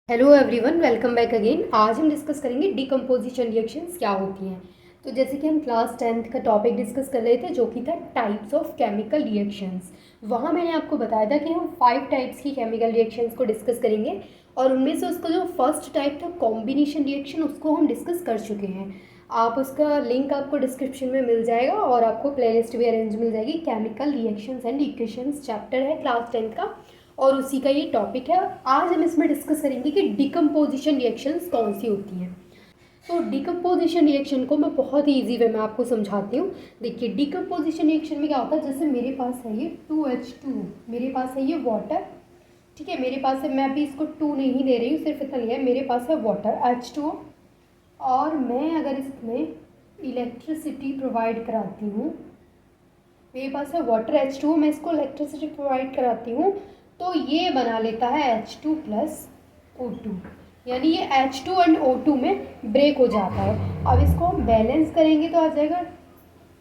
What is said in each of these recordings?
Hello everyone, welcome back again. आज हम discuss करेंगे डिकम्पोजिशन रिएक्शंस क्या होती हैं। तो जैसे कि हम क्लास 10th का टॉपिक डिस्कस कर रहे थे जो कि था टाइप्स ऑफ केमिकल रिएक्शंस। वहाँ मैंने आपको बताया था कि हम 5 टाइप्स की केमिकल रिएक्शंस को डिस्कस करेंगे और उनमें से उसका जो फर्स्ट टाइप था कॉम्बिनेशन रिएक्शन, उसको हम डिस्कस कर चुके हैं। आप उसका लिंक आपको डिस्क्रिप्शन में मिल जाएगा और आपको प्लेलिस्ट भी अरेंज मिल जाएगी। Chemical reactions and equations chapter है क्लास 10th का और उसी का ये टॉपिक है। आज हम इसमें डिस्कस करेंगे कि डिकम्पोजिशन रिएक्शंस कौन सी होती हैं। तो डिकम्पोजिशन रिएक्शन को मैं बहुत ही ईजी वे में आपको समझाती हूँ। देखिए, डिकम्पोजिशन रिएक्शन में क्या होता है, जैसे मेरे पास है ये 2H2, मेरे पास है ये वाटर। ठीक है, मेरे पास है, मैं अभी इसको 2 नहीं दे रही हूँ, सिर्फ इतना लिया है। मेरे पास है वाटर H2 और मैं अगर इसमें इलेक्ट्रिसिटी प्रोवाइड कराती हूँ, मेरे पास है वाटर H2, मैं इसको इलेक्ट्रिसिटी प्रोवाइड कराती हूँ तो ये बना लेता है H2 प्लस O2, यानी ये H2 एंड O2 में ब्रेक हो जाता है। अब इसको हम बैलेंस करेंगे तो आ जाएगा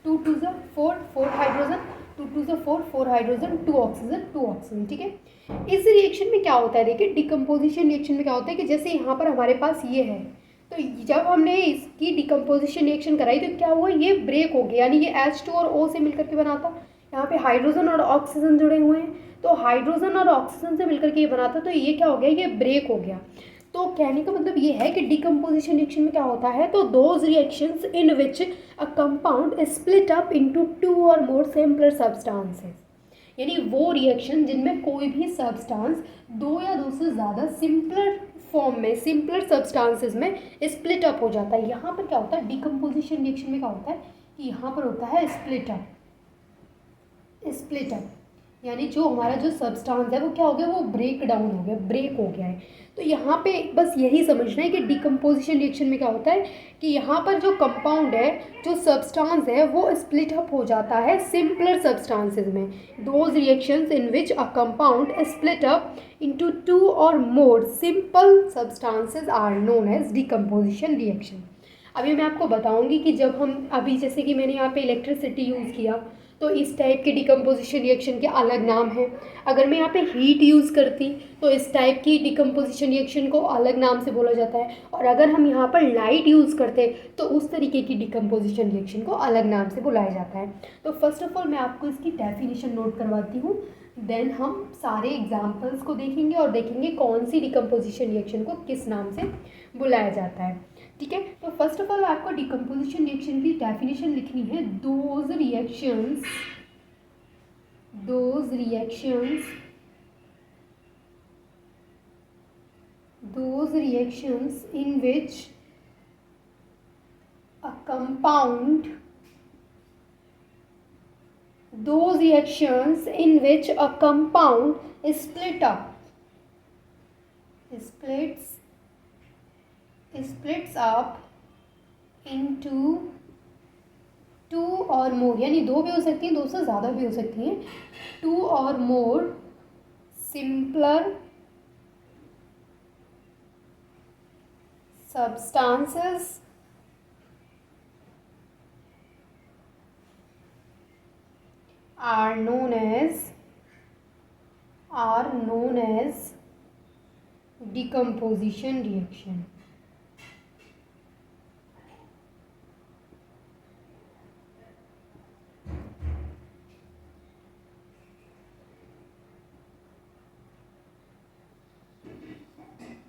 2 2 ज़ा 4, 4 हाइड्रोजन, 2 2 ज़ा 4, 4 हाइड्रोजन, 2 ऑक्सीजन, 2 ऑक्सीजन। ठीक है, इस रिएक्शन में क्या होता है, देखिए डिकम्पोजिशन रिएक्शन में क्या होता है कि जैसे यहाँ पर हमारे पास ये है, तो जब हमने इसकी डिकम्पोजिशन रिएक्शन कराई तो क्या हुआ, ये ब्रेक हो गया, यानी ये H2 और O से मिलकर के बनाता। यहाँ पे हाइड्रोजन और ऑक्सीजन जुड़े हुए हैं, तो हाइड्रोजन और ऑक्सीजन से मिलकर के ये बनाता, तो ये क्या हो गया, ये ब्रेक हो गया। तो कहने का मतलब ये है कि डिकम्पोजिशन रिएक्शन में क्या होता है, तो those reactions in which a compound split up into 2 और मोर सिंपलर सब्सटेंसेस, यानी वो रिएक्शन जिनमें कोई भी सब्सटेंस 2 या 2 से ज़्यादा सिंपलर फॉर्म में, सिंपलर सब्सटेंसेस में स्प्लिट अप हो जाता है। यहाँ पर क्या होता है, डिकम्पोजिशन रिएक्शन में क्या होता है कि यहाँ पर होता है स्प्लिट अप। स्प्लिट अप यानी जो हमारा जो सब्सटेंस है वो क्या हो गया, वो ब्रेक डाउन हो गया, ब्रेक हो गया है। तो यहाँ पे बस यही समझना है कि डिकम्पोजिशन रिएक्शन में क्या होता है कि यहाँ पर जो कंपाउंड है, जो सब्सटेंस है, वो स्प्लिट अप हो जाता है सिंपलर सब्सटेंसेस में। Those reactions in which a compound split up into 2 और more simple substances are known as decomposition reaction. अभी मैं आपको बताऊंगी कि जब हम अभी जैसे कि मैंने यहाँ पे इलेक्ट्रिसिटी यूज़ किया तो इस टाइप के डिकम्पोजिशन रिएक्शन के अलग नाम हैं। अगर मैं यहाँ पे हीट यूज़ करती तो इस टाइप की डिकम्पोजिशन रिएक्शन को अलग नाम से बोला जाता है, और अगर हम यहाँ पर लाइट यूज़ करते तो उस तरीके की डिकम्पोजिशन रिएक्शन को अलग नाम से बुलाया जाता है। तो फर्स्ट ऑफ ऑल मैं आपको इसकी डेफिनेशन नोट करवाती हूँ, देन हम सारे एग्जाम्पल्स को देखेंगे और देखेंगे कौन सी डिकम्पोजिशन रिएक्शन को किस नाम से बुलाया जाता है। ठीक है, तो फर्स्ट ऑफ ऑल आपको डिकम्पोजिशन रिएक्शन की डेफिनेशन लिखनी है। Those reactions in which a compound those reactions in which a compound is splits up into 2 और मोर, यानी 2 भी हो सकती हैं, 2 से ज़्यादा भी हो सकती हैं, 2 और more simpler substances are known as decomposition reaction।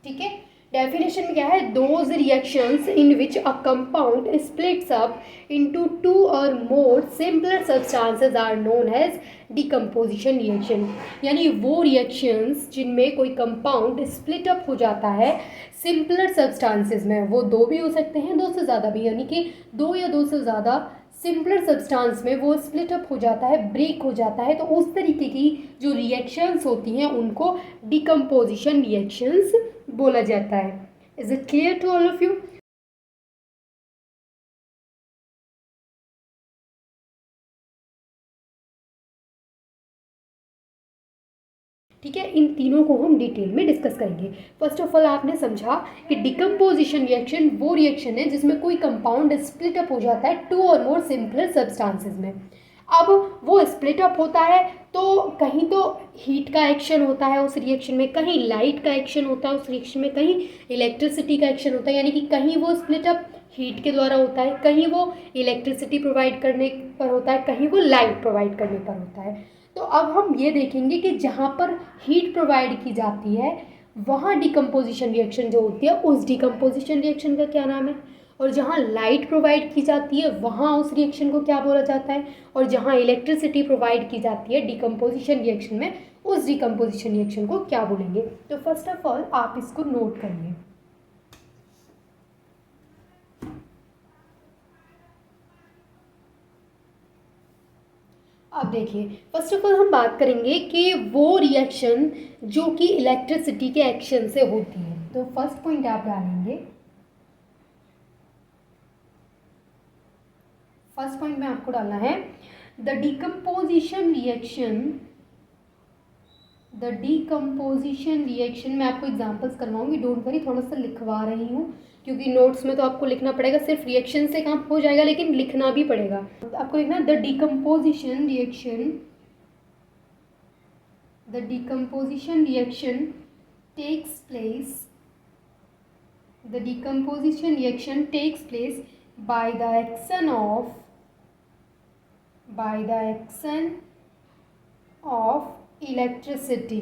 ठीक है, डेफिनेशन में क्या है, those reactions in which a compound splits up into 2 और more simpler substances are known as decomposition reaction, यानी वो रिएक्शंस जिनमें कोई कंपाउंड स्प्लिट अप हो जाता है सिंपलर सब्सटेंसेस में, वो 2 भी हो सकते हैं, 2 से ज़्यादा भी, यानी कि 2 या 2 से ज़्यादा सिंपलर सब्सटेंस में वो स्प्लिट अप हो जाता है, ब्रेक हो जाता है, तो उस तरीके की जो रिएक्शंस होती हैं उनको डिकम्पोजिशन रिएक्शंस बोला जाता है। Is it clear to all of you? ठीक है, इन तीनों को हम डिटेल में डिस्कस करेंगे। फर्स्ट ऑफ ऑल आपने समझा कि डिकम्पोजिशन रिएक्शन वो रिएक्शन है जिसमें कोई कंपाउंड स्प्लिट अप हो जाता है 2 और मोर सिंपलर सब्सटेंसेस में। अब वो स्प्लिट अप होता है तो कहीं तो हीट का एक्शन होता है उस रिएक्शन में, कहीं लाइट का एक्शन होता है उस रिएक्शन में, कहीं इलेक्ट्रिसिटी का एक्शन होता है, यानी कि कहीं वो स्प्लिट अप हीट के द्वारा होता है, कहीं वो इलेक्ट्रिसिटी प्रोवाइड करने पर होता है, कहीं वो लाइट प्रोवाइड करने पर होता है। तो अब हम ये देखेंगे कि जहाँ पर हीट प्रोवाइड की जाती है वहाँ डिकम्पोजिशन रिएक्शन जो होती है उस डिकम्पोजिशन रिएक्शन का क्या नाम है, और जहाँ लाइट प्रोवाइड की जाती है वहाँ उस रिएक्शन को क्या बोला जाता है, और जहाँ इलेक्ट्रिसिटी प्रोवाइड की जाती है डिकम्पोजिशन रिएक्शन में उस डिकम्पोजिशन रिएक्शन को क्या बोलेंगे। तो फर्स्ट ऑफ ऑल आप इसको नोट करिए। अब देखिए, फर्स्ट ऑफ ऑल हम बात करेंगे कि वो रिएक्शन जो कि इलेक्ट्रिसिटी के एक्शन से होती है। तो फर्स्ट पॉइंट आप डालेंगे, फर्स्ट पॉइंट में आपको डालना है द डिकम्पोजिशन रिएक्शन मैं आपको एग्जांपल्स करवाऊंगी, डोंट वरी, थोड़ा सा लिखवा रही हूँ क्योंकि नोट्स में तो आपको लिखना पड़ेगा, सिर्फ रिएक्शन से काम हो जाएगा लेकिन लिखना भी पड़ेगा। आपको लिखना the decomposition reaction takes place by the action of electricity.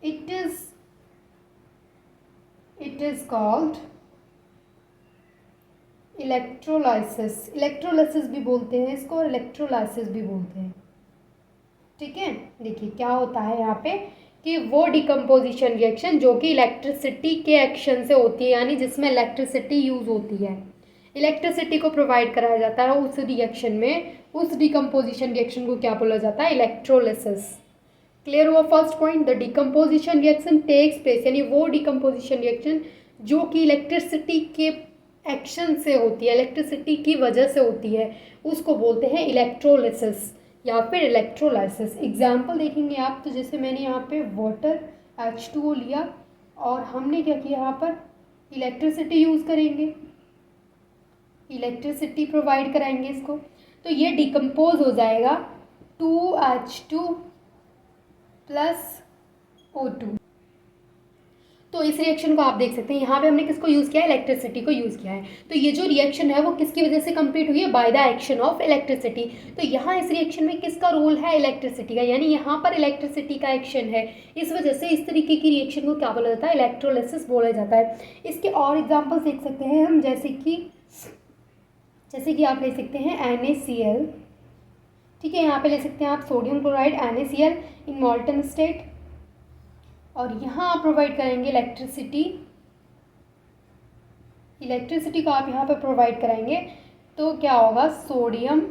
It is called electrolysis. Electrolysis भी बोलते हैं इसको और इलेक्ट्रोलाइसिस भी बोलते हैं। ठीक है, देखिए क्या होता है यहाँ पे कि वो डिकम्पोजिशन रिएक्शन जो कि इलेक्ट्रिसिटी के एक्शन से होती है, यानी जिसमें इलेक्ट्रिसिटी यूज़ होती है, इलेक्ट्रिसिटी को प्रोवाइड कराया जाता है उस रिएक्शन में, उस डिकम्पोजिशन रिएक्शन को क्या बोला जाता है, इलेक्ट्रोलिसिस। क्लियर हुआ first point. The decomposition reaction takes place, यानी वो डिकम्पोजिशन रिएक्शन जो कि इलेक्ट्रिसिटी के एक्शन से होती है, इलेक्ट्रिसिटी की वजह से होती है, उसको बोलते हैं इलेक्ट्रोलिसिस या फिर इलेक्ट्रोलाइसिस। एग्जाम्पल देखेंगे आप, तो जैसे मैंने यहाँ पे वाटर H2O लिया और हमने क्या किया, यहाँ पर इलेक्ट्रिसिटी यूज़ करेंगे, इलेक्ट्रिसिटी प्रोवाइड कराएंगे इसको, तो ये डिकम्पोज हो जाएगा 2H2 प्लस O2। तो इस रिएक्शन को आप देख सकते हैं, यहाँ पे हमने किसको यूज़ किया है, इलेक्ट्रिसिटी को यूज़ किया है। तो ये जो रिएक्शन है वो किसकी वजह से कंप्लीट हुई है, bye the action of electricity. तो यहाँ इस रिएक्शन में किसका रोल है, इलेक्ट्रिसिटी का, यानी यहाँ पर इलेक्ट्रिसिटी का एक्शन है, इस वजह से इस तरीके की रिएक्शन को क्या बोला जाता है, इलेक्ट्रोलिसिस बोला जाता है। इसके और एग्जाम्पल्स देख सकते हैं हम, जैसे कि आप ले सकते हैं NaCl, ठीक है, यहाँ पे ले सकते हैं आप सोडियम क्लोराइड NaCl इन मॉल्टन स्टेट, और यहाँ आप प्रोवाइड करेंगे इलेक्ट्रिसिटी को आप यहाँ पे प्रोवाइड कराएंगे, तो क्या होगा, सोडियम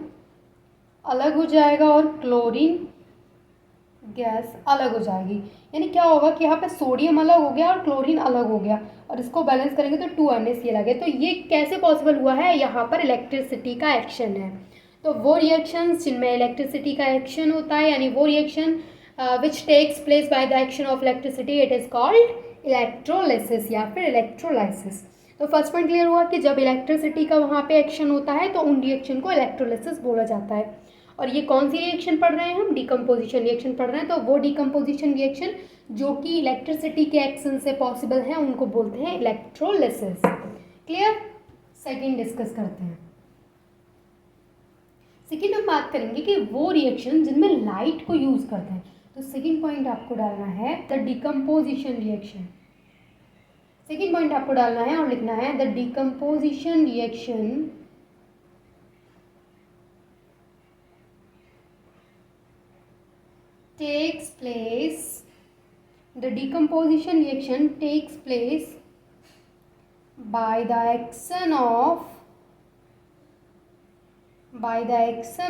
अलग हो जाएगा और क्लोरीन गैस अलग हो जाएगी। यानी क्या होगा कि यहाँ पे सोडियम अलग हो गया और क्लोरीन अलग हो गया, और इसको बैलेंस करेंगे तो 2NaCl आ गया। तो ये कैसे पॉसिबल हुआ है, यहाँ पर इलेक्ट्रिसिटी का एक्शन है। तो वो रिएक्शंस जिनमें इलेक्ट्रिसिटी का एक्शन होता है, यानी वो reaction which takes place by the action of electricity, it is called electrolysis या फिर electrolysis। तो फर्स्ट पॉइंट क्लियर हुआ कि जब इलेक्ट्रिसिटी का वहाँ पे एक्शन होता है तो उन रिएक्शन को इलेक्ट्रोलिसिस बोला जाता है। और ये कौन सी रिएक्शन पढ़ रहे हैं हम, डिकम्पोजिशन रिएक्शन पढ़ रहे हैं। तो वो डिकम्पोजिशन रिएक्शन जो कि इलेक्ट्रिसिटी के एक्शन से पॉसिबल है उनको बोलते हैं इलेक्ट्रोलिसिस। क्लियर। सेकेंड डिस्कस करते हैं। सेकेंड हम बात करेंगे कि वो रिएक्शन जिनमें लाइट को यूज़ करते हैं। तो सेकेंड पॉइंट आपको डालना है the decomposition reaction. Second point आपको डालना है और लिखना है the decomposition reaction takes place, the decomposition reaction takes place by the action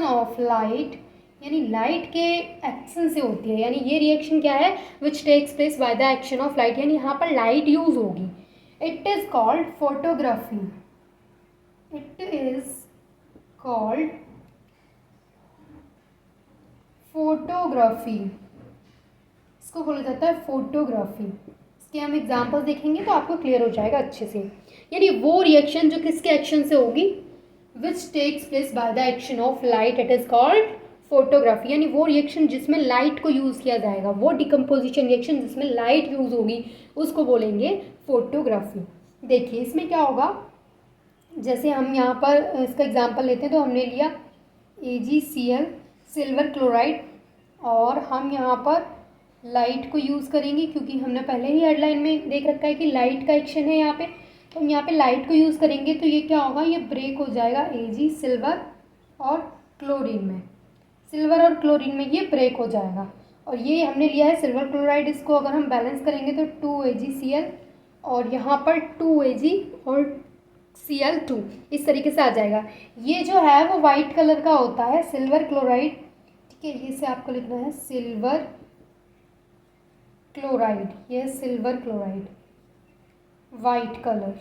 of light, यानी लाइट के एक्शन से होती है। यानी ये रिएक्शन क्या है, which takes place by the action of light, यानी यहाँ पर लाइट यूज होगी। It is called photography, it is called photography, इसको बोला जाता है फोटोग्राफी। इसके हम एग्जाम्पल्स देखेंगे तो आपको क्लियर हो जाएगा अच्छे से। यानी वो रिएक्शन जो किसके एक्शन से होगी, which takes place by the action of light, it is called photography. यानी वो रिएक्शन जिसमें लाइट को यूज़ किया जाएगा, वो डिकम्पोजिशन रिएक्शन जिसमें लाइट यूज़ होगी, उसको बोलेंगे फोटोग्राफी। देखिए इसमें क्या होगा, जैसे हम यहाँ पर इसका एग्जांपल लेते हैं, तो हमने लिया AgCl सिल्वर क्लोराइड, और हम यहाँ पर लाइट को यूज़ करेंगे क्योंकि हमने पहले ही हेडलाइन में देख रखा है कि लाइट का एक्शन है यहाँ पे, तो हम यहाँ पे लाइट को यूज़ करेंगे। तो ये क्या होगा, ये ब्रेक हो जाएगा Ag सिल्वर और क्लोरीन में, सिल्वर और क्लोरीन में ये ब्रेक हो जाएगा। और ये हमने लिया है सिल्वर क्लोराइड, इसको अगर हम बैलेंस करेंगे तो 2AgCl और यहाँ पर 2Ag और Cl2 इस तरीके से आ जाएगा। ये जो है वो वाइट कलर का होता है सिल्वर क्लोराइड, ठीक है, ये से आपको लिखना है सिल्वर क्लोराइड, ये silver chloride white colour,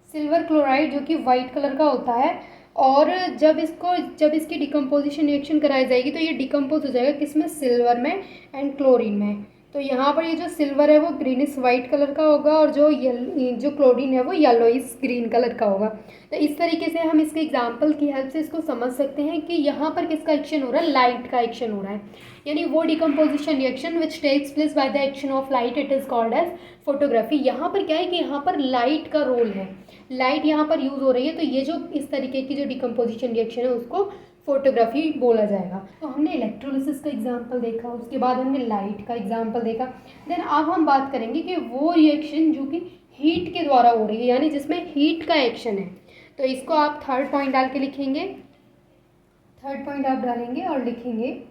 silver chloride जो कि वाइट कलर का होता है। और जब इसकी डिकम्पोजिशन रिएक्शन कराई जाएगी तो ये डिकम्पोज हो जाएगा किसमें, सिल्वर में एंड क्लोरीन में। तो यहाँ पर ये जो सिल्वर है वो ग्रीनिश वाइट कलर का होगा और जो क्लोरीन है वो येलोइश ग्रीन कलर का होगा। तो इस तरीके से हम इसके एग्जाम्पल की हेल्प से इसको समझ सकते हैं कि यहाँ पर किसका एक्शन हो रहा है, लाइट का एक्शन हो रहा है। यानी वो decomposition reaction which takes place by the action of light, it is called as photography. यहाँ पर क्या है कि यहाँ पर लाइट का रोल है, लाइट यहाँ पर यूज़ हो रही है, तो ये जो इस तरीके की जो डिकम्पोजिशन रिएक्शन है उसको फोटोग्राफी बोला जाएगा। तो हमने इलेक्ट्रोलिसिस का एग्जांपल देखा, उसके बाद हमने लाइट का एग्जांपल देखा। देन अब हम बात करेंगे कि वो रिएक्शन जो कि हीट के द्वारा हो रही है, यानी जिसमें हीट का एक्शन है। तो इसको आप थर्ड पॉइंट डाल के लिखेंगे, थर्ड पॉइंट आप डालेंगे और लिखेंगे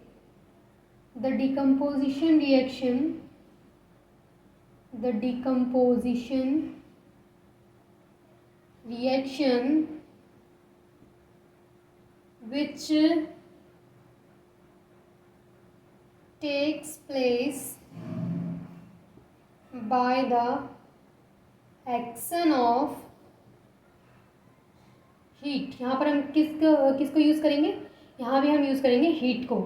the decomposition reaction, the decomposition reaction which takes place by the action of heat। यहाँ पर हम किसको यूज़ करेंगे, यहाँ भी हम यूज़ करेंगे हीट को,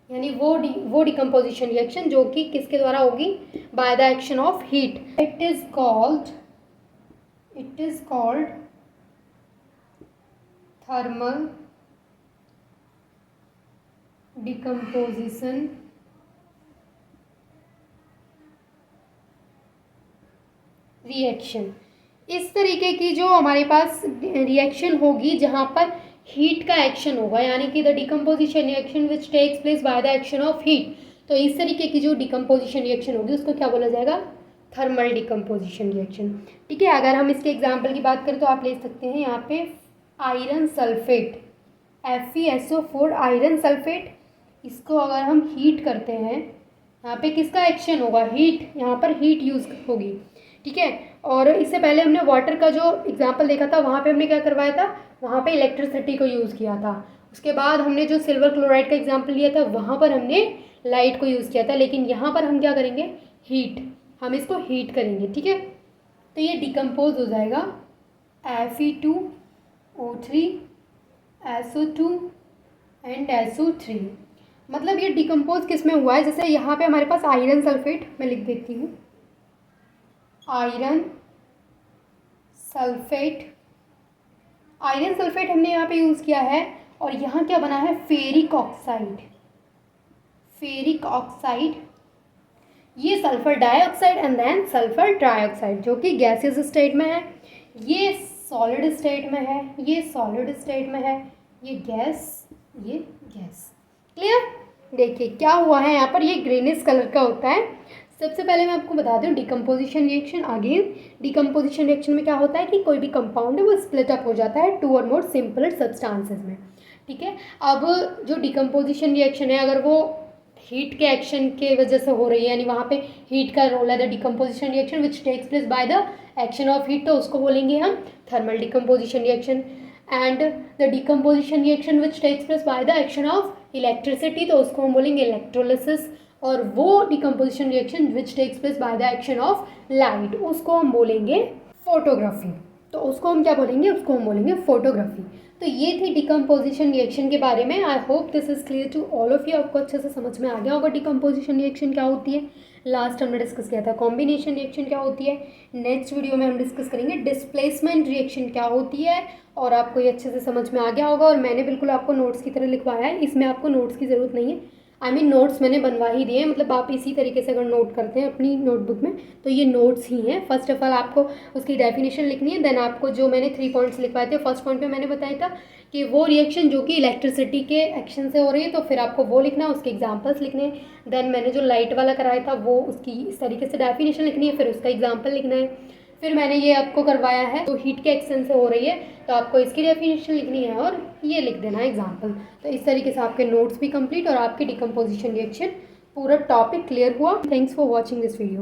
यानी वो डिकम्पोजिशन रिएक्शन जो कि किसके द्वारा होगी, bye the action of heat. It is called thermal decomposition reaction. इस तरीके की जो हमारे पास रिएक्शन होगी जहाँ पर हीट का एक्शन होगा, यानी कि the decomposition reaction which takes place by the action of heat. तो इस तरीके की जो डिकम्पोजिशन रिएक्शन होगी उसको क्या बोला जाएगा, थर्मल डिकम्पोजिशन रिएक्शन। ठीक है, अगर हम इसके एग्जाम्पल की बात करें तो आप ले सकते हैं यहाँ पे iron sulphate, FeSO4 iron sulphate, इसको अगर हम हीट करते हैं, यहाँ पे किसका एक्शन होगा, हीट, यहाँ पर हीट यूज़ होगी। ठीक है, और इससे पहले हमने वाटर का जो एग्जांपल देखा था वहाँ पे हमने क्या करवाया था, वहाँ पे इलेक्ट्रिसिटी को यूज़ किया था। उसके बाद हमने जो सिल्वर क्लोराइड का एग्जांपल लिया था वहाँ पर हमने लाइट को यूज़ किया था, लेकिन यहाँ पर हम क्या करेंगे, हीट, हम इसको हीट करेंगे। ठीक है, तो ये डिकम्पोज हो जाएगा Fe2O3 SO2 एंड SO3। मतलब ये डिकम्पोज किस में हुआ है, जैसे यहाँ पे हमारे पास आयरन सल्फेट, मैं लिख देती हूँ आयरन सल्फेट, आयरन सल्फेट हमने यहाँ पे यूज़ किया है, और यहाँ क्या बना है, फेरिक ऑक्साइड, फेरिक ऑक्साइड, ये sulphur dioxide and then sulphur trioxide जो कि गैसियस स्टेट में है, ये सॉलिड स्टेट में है, ये सॉलिड स्टेट में है, ये गैस, ये गैस। क्लियर। देखिए क्या हुआ है यहाँ पर, ये ग्रीनिश कलर का होता है। सबसे पहले मैं आपको बता दूँ decomposition reaction. Again decomposition reaction में क्या होता है कि कोई भी कंपाउंड है वो स्प्लिट अप हो जाता है 2 और मोर सिंपल सब्सटेंसेस में। ठीक है, अब जो डिकम्पोजिशन रिएक्शन है अगर वो हीट के एक्शन के वजह से हो रही है, यानी वहाँ पे हीट का रोल है, the decomposition reaction which takes place by the action of heat, तो उसको बोलेंगे हम thermal decomposition reaction. And the decomposition reaction which takes place by the action of electricity, तो उसको हम बोलेंगे इलेक्ट्रोलिसिस। और वो decomposition reaction which takes place by the action of light, उसको हम बोलेंगे फोटोग्राफी। तो उसको हम क्या बोलेंगे, उसको हम बोलेंगे फोटोग्राफी। तो ये थी डिकम्पोजिशन रिएक्शन के बारे में। I hope this is clear to all of you. आपको अच्छे से समझ में आ गया होगा डिकम्पोजिशन रिएक्शन क्या होती है। लास्ट हमने डिस्कस किया था कॉम्बिनेशन रिएक्शन क्या होती है। नेक्स्ट वीडियो में हम डिस्कस करेंगे डिस्प्लेसमेंट रिएक्शन क्या होती है, और आपको ये अच्छे से समझ में आ गया होगा। और मैंने बिल्कुल आपको नोट्स की तरह लिखवाया है, इसमें आपको नोट्स की ज़रूरत नहीं है। नोट्स मैंने बनवा ही दिए हैं, मतलब आप इसी तरीके से अगर नोट करते हैं अपनी नोटबुक में तो ये नोट्स ही हैं। फर्स्ट ऑफ ऑल आपको उसकी डेफिनेशन लिखनी है, देन आपको जो मैंने 3 पॉइंट्स लिखवाए थे, फर्स्ट पॉइंट पे मैंने बताया था कि वो रिएक्शन जो कि इलेक्ट्रिसिटी के एक्शन से हो रही है, तो फिर आपको वो लिखना है, उसके एग्जांपल्स लिखने हैं। देन मैंने जो लाइट वाला कराया था वो उसकी इस तरीके से डेफिनेशन लिखनी है, फिर उसका एग्जाम्पल लिखना है। फिर मैंने ये आपको करवाया है जो हीट के एक्शन से हो रही है, तो आपको इसकी डेफिनेशन लिखनी है और ये लिख देना है एग्जाम्पल। तो इस तरीके से आपके नोट्स भी कंप्लीट और आपकी डिकम्पोजिशन रिएक्शन पूरा टॉपिक क्लियर हुआ। Thanks for watching this video.